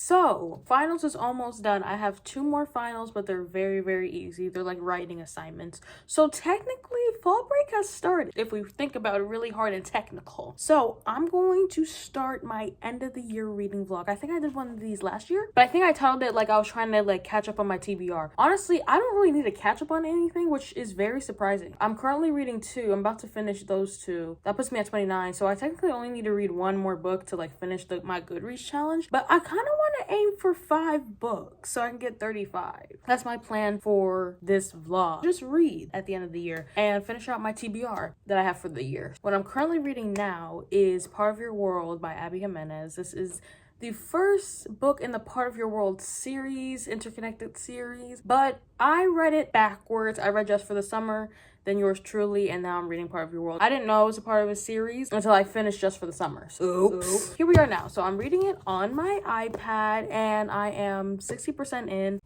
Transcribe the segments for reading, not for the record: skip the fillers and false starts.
So finals is almost done. I have 2 more finals, but they're very, very easy. They're like writing assignments. So technically fall break has started if we think about it really hard and technical. So I'm going to start my end of the year reading vlog. I think I did one of these last year, but I think I titled it like I was trying to like catch up on my TBR. Honestly, I don't really need to catch up on anything, which is very surprising. I'm currently reading 2. I'm about to finish those 2. That puts me at 29. So I technically only need to read 1 more book to like finish my Goodreads challenge. But I kind of want to aim for 5 books so I can get 35. That's my plan for this vlog. Just read at the end of the year and finish out my TBR that I have for the year. What I'm currently reading now is Part of Your World by Abby Jimenez. This is the first book in the Part of Your World series, interconnected series, but I read it backwards. I read Just for the Summer, then Yours Truly, and now I'm reading Part of Your World. I didn't know it was a part of a series until I finished Just for the Summer. Oops. Here we are now. So I'm reading it on my iPad and I am 60% in.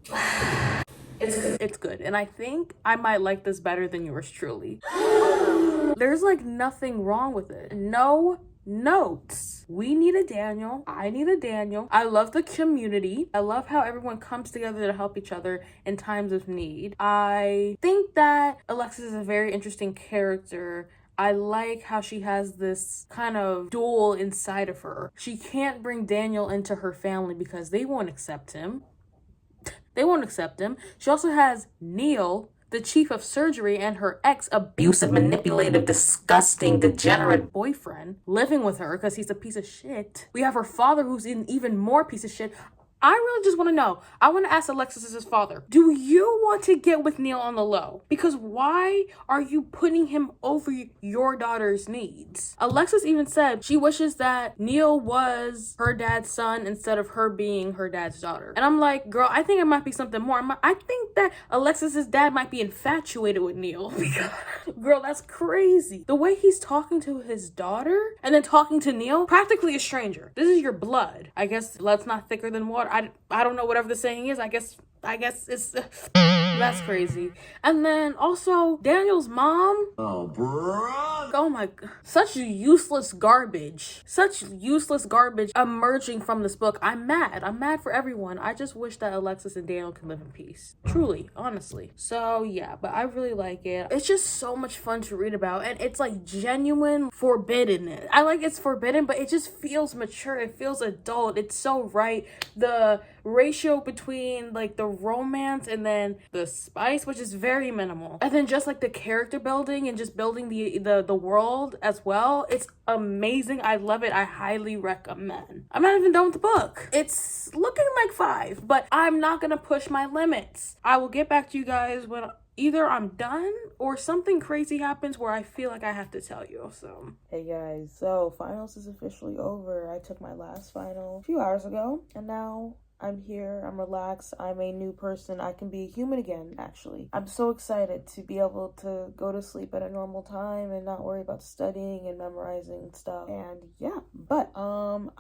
It's good. And I think I might like this better than Yours Truly. There's like nothing wrong with it. No notes. We need a Daniel. I need a Daniel. I love the community. I love how everyone comes together to help each other in times of need. I think that Alexis is a very interesting character. I like how she has this kind of duel inside of her. She can't bring Daniel into her family because they won't accept him. They won't accept him. She also has Neil, the chief of surgery, and her abusive, manipulative, disgusting, degenerate boyfriend living with her because he's a piece of shit. We have her father, who's an even more piece of shit. I really just want to know. I want to ask Alexis's father, do you want to get with Neil on the low? Because why are you putting him over your daughter's needs? Alexis even said she wishes that Neil was her dad's son instead of her being her dad's daughter. And I'm like, girl, I think it might be something more. I think that Alexis's dad might be infatuated with Neil. Girl, that's crazy. The way he's talking to his daughter and then talking to Neil, practically a stranger. This is your blood. I guess blood's not thicker than water. I don't know whatever the saying is. I guess it's that's crazy. And then also Daniel's mom. Oh, bro. Oh my god. Such useless garbage emerging from this book. I'm mad for everyone. I just wish that Alexis and Daniel can live in peace. Truly, honestly. So yeah, but I really like it. It's just so much fun to read about, and it's like genuine forbidden. I like it's forbidden, but it just feels mature. It feels adult. It's so right. The ratio between like the romance and then the spice, which is very minimal, and then just like the character building and just building the world as well, it's amazing. I love it. I highly recommend. I'm not even done with the book. It's looking like 5, but I'm not gonna push my limits. I will get back to you guys when either I'm done or something crazy happens where I feel like I have to tell you. So hey guys, so finals is officially over. I took my last final a few hours ago, and now I'm here, I'm relaxed, I'm a new person, I can be a human again, actually. I'm so excited to be able to go to sleep at a normal time and not worry about studying and memorizing stuff. And yeah, but I'm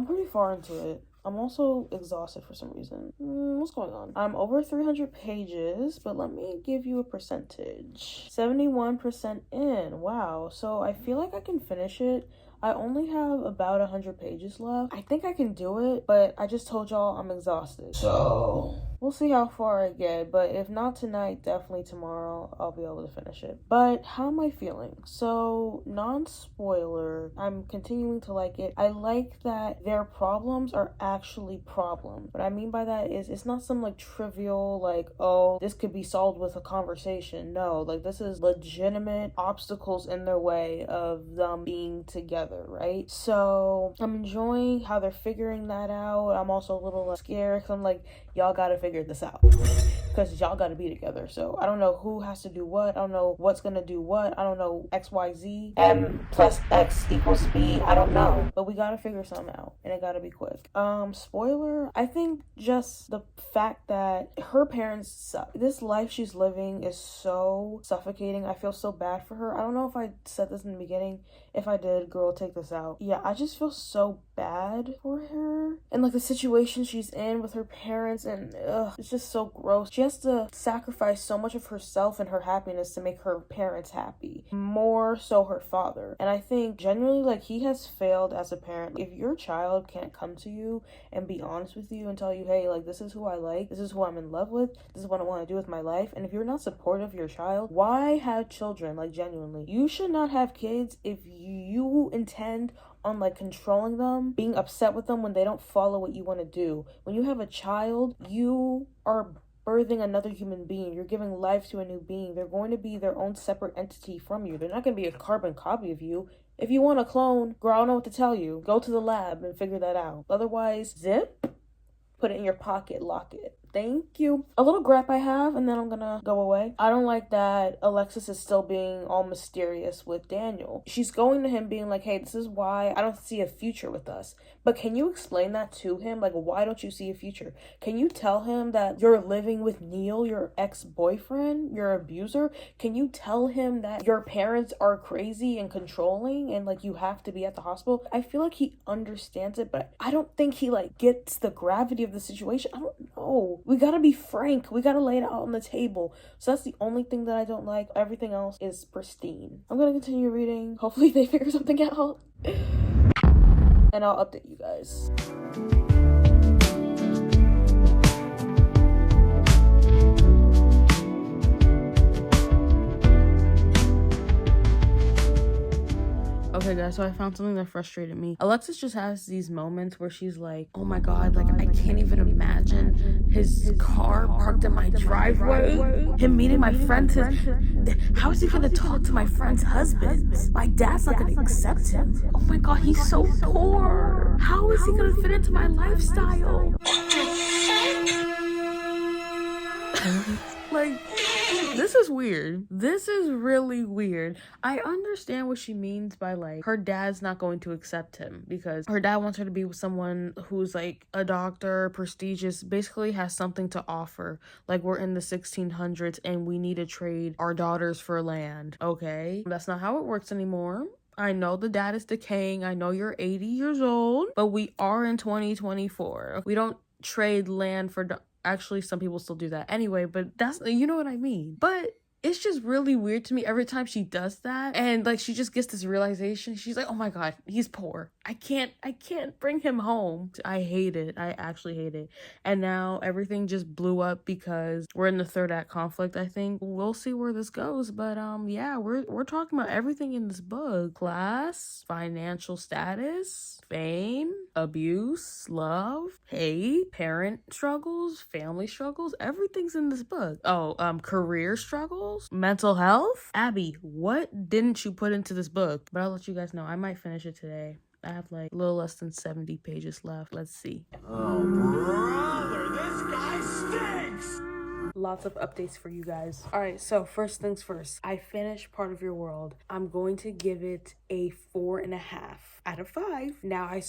pretty far into it. I'm also exhausted for some reason. What's going on? I'm over 300 pages, but let me give you a percentage. 71% in. Wow. So I feel like I can finish it. I only have about 100 pages left. I think I can do it, but I just told y'all I'm exhausted. So we'll see how far I get, but if not tonight, definitely tomorrow I'll be able to finish it. But how am I feeling? So non-spoiler, I'm continuing to like it. I like that their problems are actually problems. What I mean by that is it's not some like trivial like, oh, this could be solved with a conversation. No, like this is legitimate obstacles in their way of them being together, right? So I'm enjoying how they're figuring that out. I'm also a little scared because I'm like, y'all gotta figure this out because y'all gotta be together. So I don't know who has to do what. I don't know what's gonna do what. I don't know XYZ. M plus X equals B. I don't know. But we gotta figure something out, and it gotta be quick. Spoiler, I think just the fact that her parents suck. This life she's living is so suffocating. I feel so bad for her. I don't know if I said this in the beginning. if I did, girl, take this out. Yeah, I just feel so bad for her. And like the situation she's in with her parents, and it's just so gross. She has to sacrifice so much of herself and her happiness to make her parents happy. More so her father. And I think generally, like, he has failed as a parent. If your child can't come to you and be honest with you and tell you, hey, like, this is who I like, this is who I'm in love with, this is what I want to do with my life, and if you're not supportive of your child, why have children? Like, genuinely, you should not have kids if you intend on like controlling them, being upset with them when they don't follow what you want to do. When you have a child, you are birthing another human being. You're giving life to a new being. They're going to be their own separate entity from you. They're not going to be a carbon copy of you. If you want a clone, girl, I don't know what to tell you. Go to the lab and figure that out. Otherwise, zip, put it in your pocket, lock it. Thank you. A little gripe I have, and then I'm gonna go away. I don't like that Alexis is still being all mysterious with Daniel. She's going to him being like, hey, this is why I don't see a future with us. But can you explain that to him? Like, why don't you see a future? Can you tell him that you're living with Neil, your ex-boyfriend, your abuser? Can you tell him that your parents are crazy and controlling and like you have to be at the hospital? I feel like he understands it, but I don't think he like gets the gravity of the situation. I don't know. We gotta be frank. We gotta lay it out on the table. So that's the only thing that I don't like. Everything else is pristine. I'm gonna continue reading. Hopefully they figure something out. And I'll update you guys. Okay guys, so I found something that frustrated me. Alexis just has these moments where she's like, oh my god, like I can't even imagine his car parked in my driveway, him meeting my friends. How is he gonna talk to my friend's husband? My dad's not gonna accept him. Oh my god, he's so poor. How is he gonna fit into my lifestyle? Like, this is weird. This is really weird. I understand what she means by like her dad's not going to accept him because her dad wants her to be with someone who's like a doctor, prestigious, basically has something to offer. Like, we're in the 1600s and we need to trade our daughters for land. Okay, that's not how it works anymore. I know the dad is decaying. I know you're 80 years old, but we are in 2024. We don't trade land for actually, some people still do that anyway, but that's, you know what I mean. But it's just really weird to me every time she does that, and like she just gets this realization. She's like, oh my god, he's poor. I can't bring him home. I hate it. I actually hate it. And now everything just blew up because we're in the third act conflict. I think we'll see where this goes, but yeah, we're talking about everything in this book: class, financial status, fame, abuse, love, hate, parent struggles, family struggles. Everything's in this book. Oh, career struggles, mental health. Abby, what didn't you put into this book? But I'll let you guys know. I might finish it today. I have like a little less than 70 pages left. Let's see. Oh, brother, this guy stinks! Lots of updates for you guys. All right, so first things first. I finished Part of Your World. I'm going to give it a 4.5 out of 5. Now, I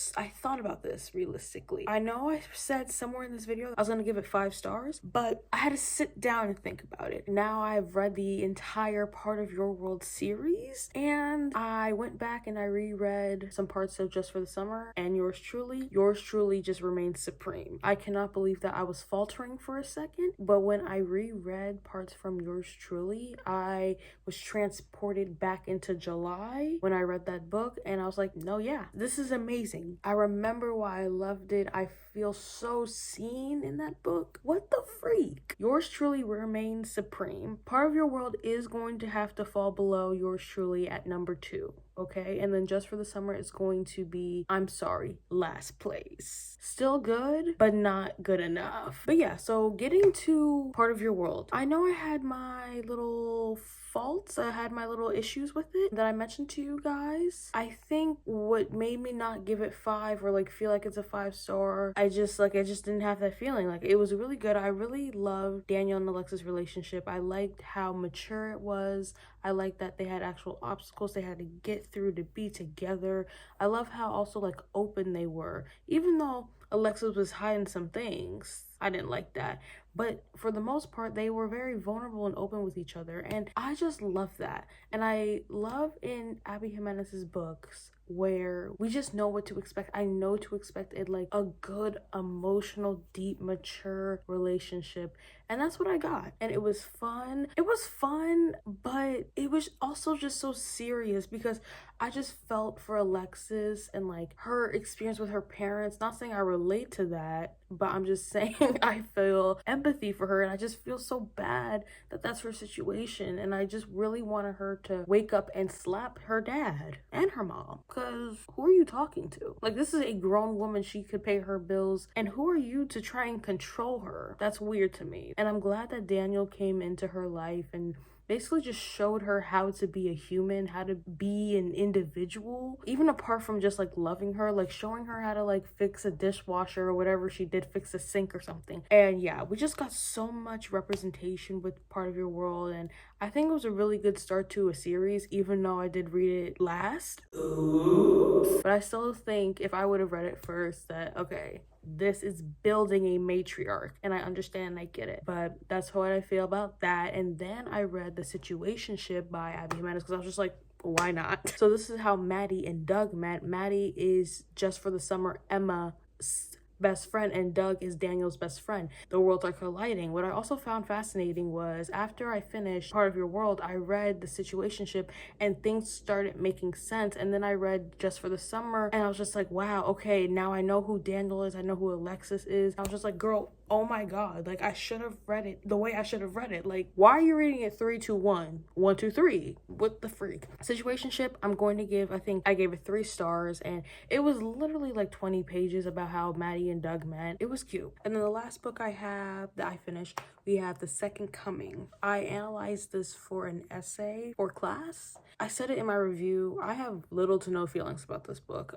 thought about this realistically. I know I said somewhere in this video I was gonna give it 5 stars, but I had to sit down and think about it. Now I've read the entire Part of Your World series, and I went back and I reread some parts of Just for the Summer and Yours Truly just remains supreme. I cannot believe that I was faltering for a second, but when I reread parts from Yours Truly, I was transported back into July when I read that book, and I was like, no, yeah, this is amazing. I remember why I loved it. I feel so seen in that book. What the freak? Yours Truly remains supreme. Part of Your World is going to have to fall below Yours Truly at number 2. Okay, and then Just for the Summer is going to be, I'm sorry, last place. Still good, but not good enough. But yeah, so getting to Part of Your World, I know I had my little faults, I had my little issues with it that I mentioned to you guys. I think what made me not give it 5 or like feel like it's a 5 star, I just didn't have that feeling. Like, it was really good. I really loved Daniel and Alexis' relationship. I liked how mature it was. I like that they had actual obstacles they had to get through to be together. I love how also like open they were, even though Alexis was hiding some things. I didn't like that. But for the most part, they were very vulnerable and open with each other. And I just love that. And I love in Abby Jimenez's books where we just know what to expect. I know to expect it, like a good, emotional, deep, mature relationship. And that's what I got. And it was fun. It was fun, but it was also just so serious because I just felt for Alexis and like her experience with her parents. Not saying I relate to that, but I'm just saying I feel empathy for her, and I just feel so bad that that's her situation. And I just really wanted her to wake up and slap her dad and her mom, because who are you talking to? Like, this is a grown woman. She could pay her bills, and who are you to try and control her? That's weird to me. And I'm glad that Daniel came into her life and basically just showed her how to be a human, how to be an individual, even apart from just like loving her, like showing her how to like fix a dishwasher or whatever she did, fix a sink or something. And yeah, we just got so much representation with Part of Your World, and I think it was a really good start to a series, even though I did read it last. But I still think if I would have read it first, that okay, this is building a matriarch, and I understand, I get it, but that's what I feel about that. And then I read The Situationship by Abby Jimenez because I was just like, why not? So this is how Maddie and Doug met. Maddie is Just for the Summer Emma's best friend, and Doug is Daniel's best friend. The worlds are colliding. What I also found fascinating was after I finished Part of Your World, I read The Situationship and things started making sense. And then I read Just for the Summer and I was just like, wow, okay, now I know who Daniel is. I know who Alexis is. I was just like, girl, oh my god, like I should have read it the way I should have read it. Like, why are you reading it 3, 2, 1, 1, 2, 3? What the freak? Situationship, I'm going to give, I think I gave it 3 stars, and it was literally like 20 pages about how Maddie and Doug met. It was cute. And then the last book I have that I finished, we have The Second Coming. I analyzed this for an essay for class. I said it in my review. I have little to no feelings about this book.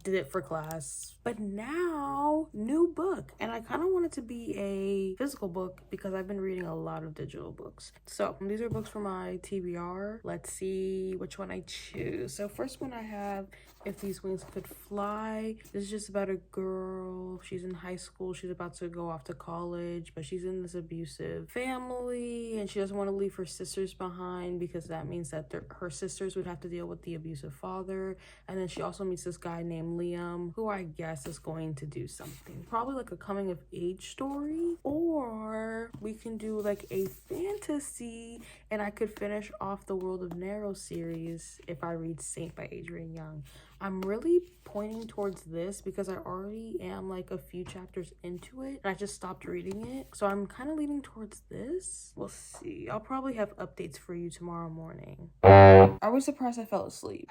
Did it for class. But now, new book. And I kind of want it to be a physical book because I've been reading a lot of digital books. So these are books for my TBR. Let's see which one I choose. So first one I have, If These Wings Could Fly. This is just about a girl. She's in high school. She's about to go off to college, but she's in this abusive family and she doesn't want to leave her sisters behind because that means that her sisters would have to deal with the abusive father. And then she also meets this guy named Liam, who I guess is going to do something. Probably like a coming of age story, or we can do like a fantasy, and I could finish off the World of Narrow series if I read Saint by Adrienne Young. I'm really pointing towards this because I already am like a few chapters into it and I just stopped reading it. So I'm kind of leaning towards this. We'll see. I'll probably have updates for you tomorrow morning. I was surprised I fell asleep.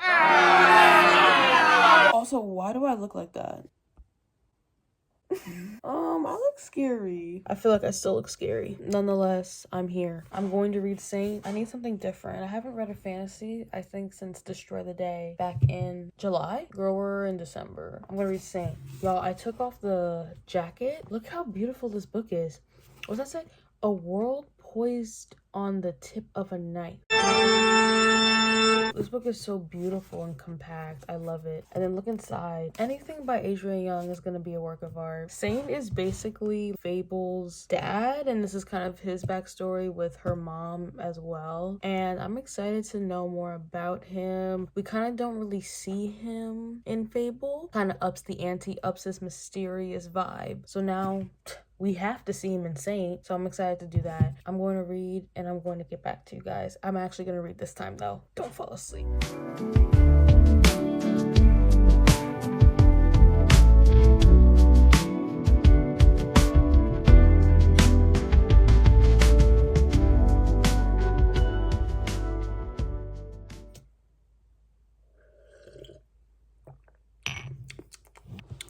Also, why do I look like that? I look scary. I feel like I still look scary. Nonetheless, I'm here. I'm going to read Saint. I need something different. I haven't read a fantasy, I think, since Destroy the Day back in July. Grower in December. I'm gonna read Saint. Y'all, I took off the jacket. Look how beautiful this book is. What does that say? A world poised on the tip of a knife. This book is so beautiful and compact. I love it. And then look inside. Anything by Adrienne Young is going to be a work of art. Saint is basically Fable's dad, and this is kind of his backstory with her mom as well. And I'm excited to know more about him. We kind of don't really see him in Fable. Kind of ups the ante, ups this mysterious vibe. So now we have to see him in Saint, so I'm excited to do that. I'm going to read, and I'm going to get back to you guys. I'm actually going to read this time, though. Don't fall asleep.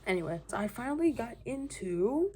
Anyway, so I finally got into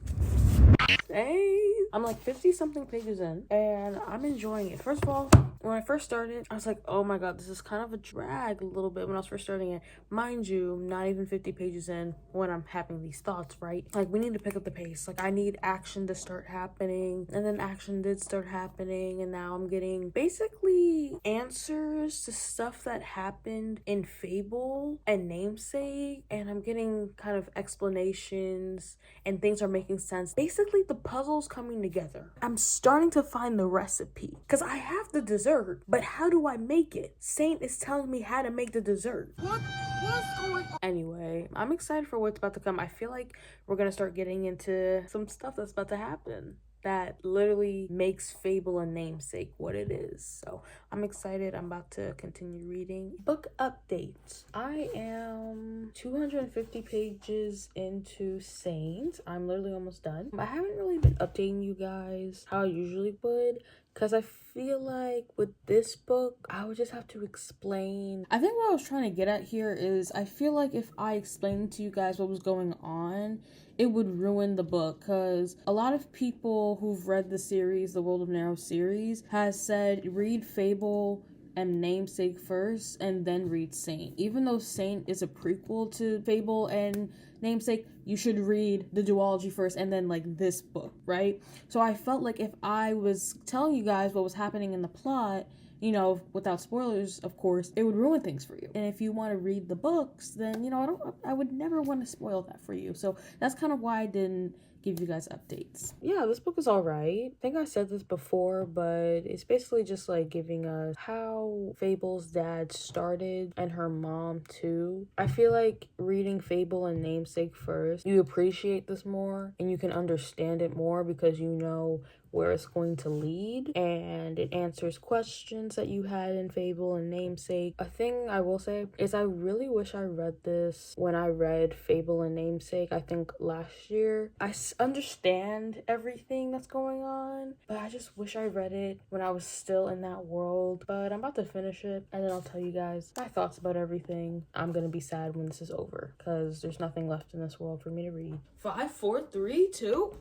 Saint. I'm like 50 something pages in and I'm enjoying it. First of all, When I first started, I was like, oh my god, this is kind of a drag a little bit when I was first starting it. Mind you, not even 50 pages in when I'm having these thoughts, right? Like, we need to pick up the pace. Like, I need action to start happening. And then action did start happening. And now I'm getting basically answers to stuff that happened in Fable and Namesake. And I'm getting kind of explanations and things are making sense. Basically, the puzzle's coming together. I'm starting to find the recipe because I have the dessert, but how do I make it? Saint is telling me how to make the dessert. What's going on? Anyway, I'm excited for what's about to come. I feel like we're gonna start getting into some stuff that's about to happen that literally makes Fable and Namesake what it is. So I'm excited. I'm about to continue reading. Book updates. I am 250 pages into Saint. I'm literally almost done. I haven't really been updating you guys how I usually would, because I feel like with this book, I would just have to explain. I think what I was trying to get at here is I feel like if I explained to you guys what was going on, it would ruin the book, because a lot of people who've read the series, the World of Narrow series, has said read Fable and Namesake first and then read Saint. Even though Saint is a prequel to Fable and Namesake, you should read the duology first and then like this book, right? So I felt like if I was telling you guys what was happening in the plot, you know, without spoilers, of course, it would ruin things for you. And if you want to read the books, then, you know, I would never want to spoil that for you. So that's kind of why I didn't give you guys updates. Yeah, this book is all right. I think I said this before, but it's basically just like giving us how Fable's dad started and her mom too. I feel like reading Fable and Namesake first, you appreciate this more and you can understand it more because you know where it's going to lead, and it answers questions that you had in Fable and Namesake. A thing I will say is I really wish I read this when I read Fable and Namesake, I think last year. I understand everything that's going on, but I just wish I read it when I was still in that world. But I'm about to finish it, and then I'll tell you guys my thoughts about everything. I'm gonna be sad when this is over, because there's nothing left in this world for me to read. 5, 4, 3, 2...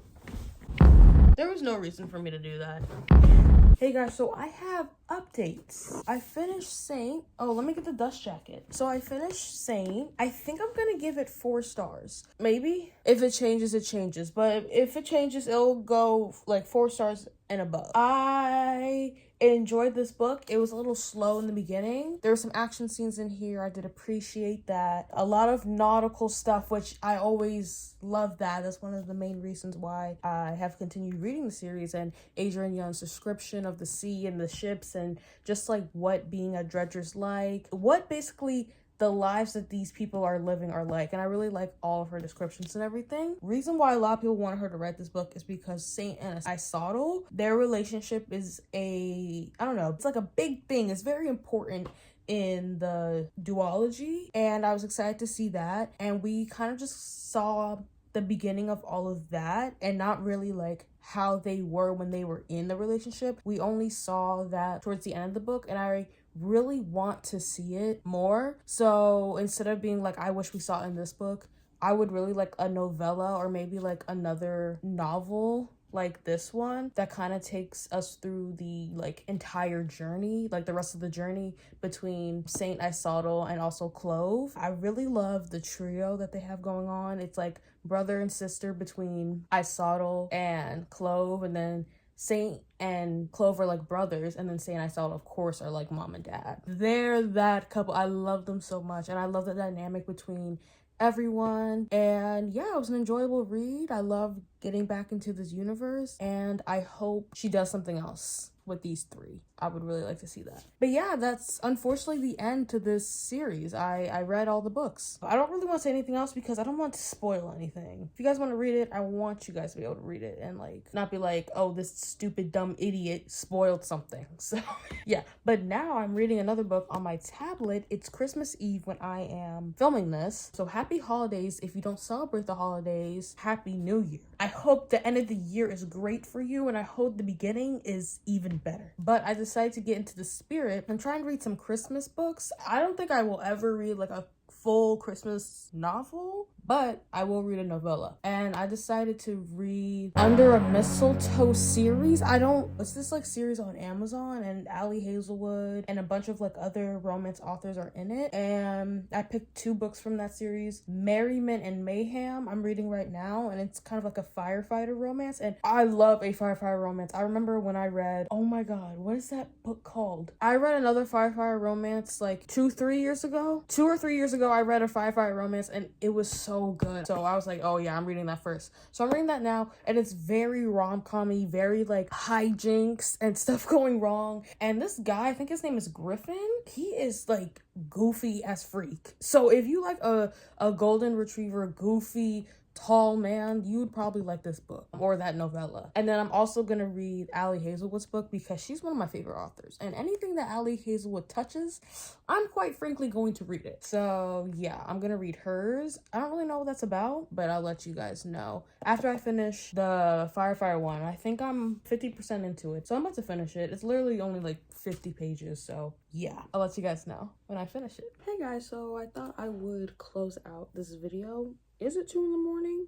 There was no reason for me to do that. Hey guys, so I have updates. I finished Saint. Oh, let me get the dust jacket. So I finished Saint. I think I'm gonna give it 4 stars. Maybe. If it changes, it changes. But if it changes, it'll go like 4 stars and above. I enjoyed this book. It was a little slow in the beginning. There were some action scenes in here. I did appreciate that. A lot of nautical stuff, which I always love that. That's one of the main reasons why I have continued reading the series, and Adrian Young's description of the sea and the ships and just like what being a dredger's like, what basically the lives that these people are living are like. And I really like all of her descriptions and everything. Reason why a lot of people wanted her to write this book is because Saint and Isotl, their relationship is I don't know, it's like a big thing. It's very important in the duology, and I was excited to see that. And we kind of just saw the beginning of all of that and not really like how they were when they were in the relationship. We only saw that towards the end of the book, and I really want to see it more. So instead of being like, I wish we saw it in this book, I would really like a novella or maybe like another novel like this one that kind of takes us through the like entire journey, like the rest of the journey between Saint, Isotl, and also Clove. I really love the trio that they have going on. It's like brother and sister between Isotl and Clove, and then Saint and Clove are like brothers, and then Saint and Isotl, of course, are like mom and dad. They're that couple. I love them so much, and I love the dynamic between everyone. And yeah, it was an enjoyable read. I love getting back into this universe, and I hope she does something else with these 3. I would really like to see that. But yeah, that's unfortunately the end to this series. I read all the books. I don't really want to say anything else because I don't want to spoil anything. If you guys want to read it, I want you guys to be able to read it and like not be like, oh, this stupid dumb idiot spoiled something. So yeah, but now I'm reading another book on my tablet. It's Christmas Eve when I am filming this, so happy holidays. If you don't celebrate the holidays, happy new year. I hope the end of the year is great for you, and I hope the beginning is even better. But I decided to get into the spirit and try and read some Christmas books. I don't think I will ever read like a full Christmas novel, but I will read a novella. And I decided to read Under a Mistletoe series. It's this like series on Amazon, and Ali Hazelwood and a bunch of like other romance authors are in it. And I picked 2 books from that series. Merriment and Mayhem I'm reading right now, and it's kind of like a firefighter romance, and I love a firefighter romance. I remember when I read, oh my god, what is that book called? I read another firefighter romance like 2 or 3 years ago. I read a firefighter romance, and it was so good. So I was like, oh yeah, I'm reading that first. So I'm reading that now, and it's very rom-com-y, very like hijinks and stuff going wrong. And this guy, I think his name is Griffin, he is like goofy as freak. So if you like a golden retriever, goofy, tall man, you'd probably like this book or that novella. And then I'm also gonna read Ali Hazelwood's book because she's one of my favorite authors, and anything that Ali Hazelwood touches, I'm quite frankly going to read it. So yeah, I'm gonna read hers. I don't really know what that's about, but I'll let you guys know after I finish the firefighter one. I think I'm 50% into it, so I'm about to finish it. It's literally only like 50 pages, so yeah, I'll let you guys know when I finish it. Hey guys, so I thought I would close out this video. Is it 2 in the morning?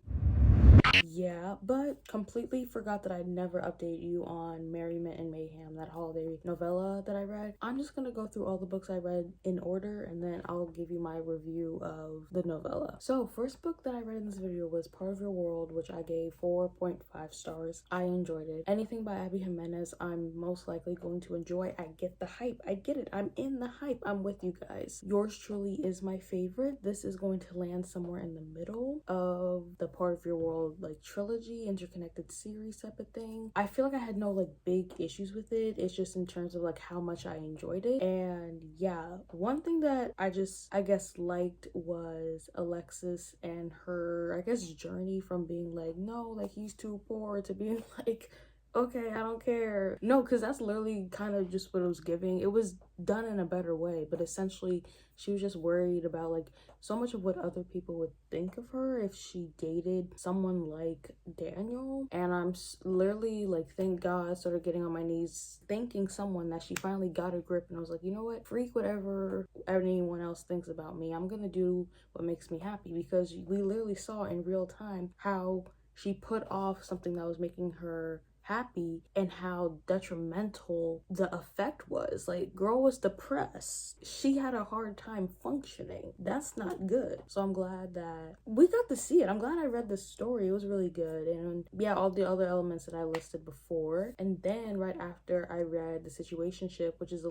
Yeah, but completely forgot that I never updated you on Merriment and Mayhem, that holiday novella that I read. I'm just gonna go through all the books I read in order, and then I'll give you my review of the novella. So first book that I read in this video was Part of Your World, which I gave 4.5 stars. I enjoyed it. Anything by Abby Jimenez, I'm most likely going to enjoy. I get the hype. I get it. I'm in the hype. I'm with you guys. Yours Truly is my favorite. This is going to land somewhere in the middle of the Part of Your World like trilogy, interconnected series type of thing. I feel like I had no like big issues with it. It's just in terms of like how much I enjoyed it. And yeah, one thing that I guess liked was Alexis and her, I guess, journey from being like, no, like he's too poor, to being like, okay, I don't care. No, because that's literally kind of just what it was giving. It was done in a better way, but essentially she was just worried about like so much of what other people would think of her if she dated someone like Daniel. And I'm literally like, thank God, sort of getting on my knees thanking someone that she finally got a grip, and I was like, you know what, freak whatever anyone else thinks about me, I'm gonna do what makes me happy. Because we literally saw in real time how she put off something that was making her happy and how detrimental the effect was. Like, girl was depressed. She had a hard time functioning. That's not good. So I'm glad that we got to see it. I'm glad I read the story. It was really good. And yeah, all the other elements that I listed before. And then right after, I read The Situationship, which is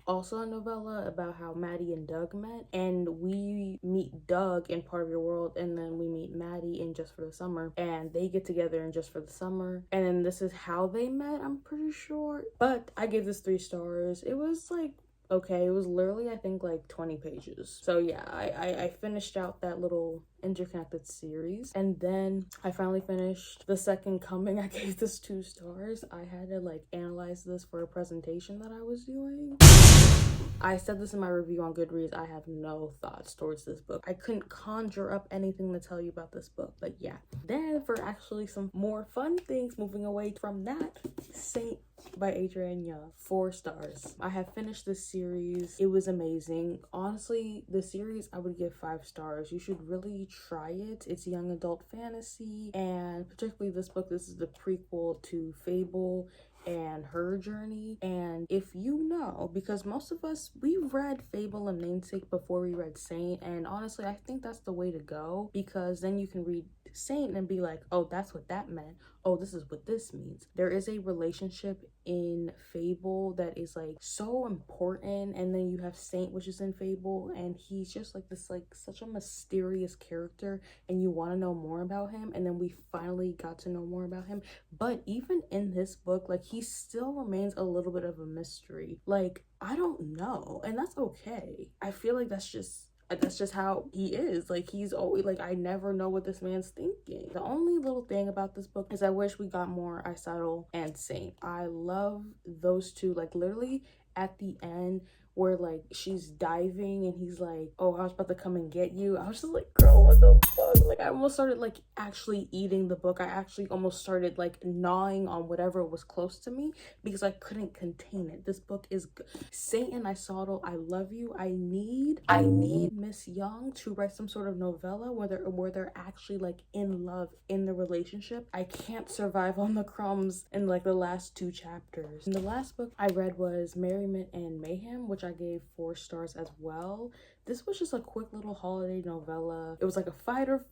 also a novella about how Maddie and Doug met. And we meet Doug in Part of Your World, and then we meet Maddie in Just for the Summer, and they get together in Just for the Summer. And then this is how they met, I'm pretty sure. But I gave this 3 stars. It was like, okay, it was literally, I think, like 20 pages. So yeah, I finished out that little interconnected series, and then I finally finished The Second Coming. I gave this 2 stars. I had to like analyze this for a presentation that I was doing. I said this in my review on Goodreads, I have no thoughts towards this book. I couldn't conjure up anything to tell you about this book, but yeah. Then for actually some more fun things, moving away from that, Saint by Adrienne Young, 4 stars. I have finished this series. It was amazing. Honestly, the series I would give 5 stars. You should really try it. It's young adult fantasy, and particularly this book, this is the prequel to Fable and her journey. And if you know, because most of us, we read Fable and Namesake before we read Saint, and honestly I think that's the way to go, because then you can read Saint and be like, oh, that's what that meant, oh, this is what this means. There is a relationship in Fable that is like so important, and then you have Saint, which is in Fable, and he's just like this, like such a mysterious character, and you want to know more about him. And then we finally got to know more about him, but even in this book, like, he still remains a little bit of a mystery. Like, I don't know, and that's okay. I feel like that's just how he is. Like, he's always like, I never know what this man's thinking. The only little thing about this book is I wish we got more Aisato and Saint. I love those two. Like, literally at the end where like she's diving and he's like, oh, I was about to come and get you, I was just like, girl, know what the fuck. Like, I almost started like actually eating the book. I actually almost started like gnawing on whatever was close to me because I couldn't contain it. This book is Satan Isotl, I love you. I need Miss Young to write some sort of novella where they're actually like in love in the relationship. I can't survive on the crumbs in like the last 2 chapters. And the last book I read was Merriment and Mayhem, which I gave 4 stars as well. This was just a quick little holiday novella. It was like a fighter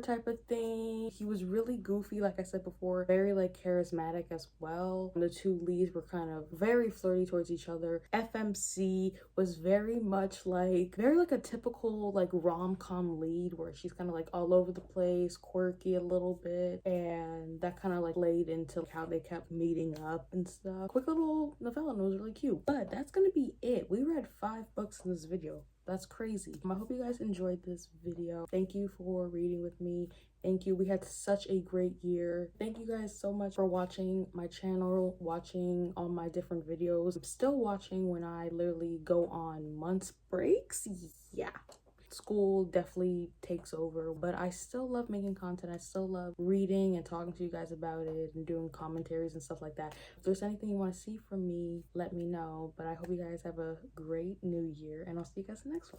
type of thing. He was really goofy, like I said before, very like charismatic as well. The 2 leads were kind of very flirty towards each other. FMC was very much like a typical like rom-com lead where she's kind of like all over the place, quirky a little bit, and that kind of like laid into how they kept meeting up and stuff. Quick little novella, and it was really cute. But that's gonna be it. We read 5 books in this video. That's crazy. I hope you guys enjoyed this video. Thank you for reading with me. Thank you. We had such a great year. Thank you guys so much for watching my channel, watching all my different videos. I'm still watching when I literally go on months breaks. Yeah. School definitely takes over, but I still love making content. I still love reading and talking to you guys about it and doing commentaries and stuff like that. If there's anything you want to see from me, let me know. But I hope you guys have a great new year, and I'll see you guys in the next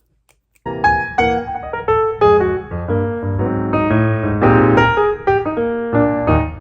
one.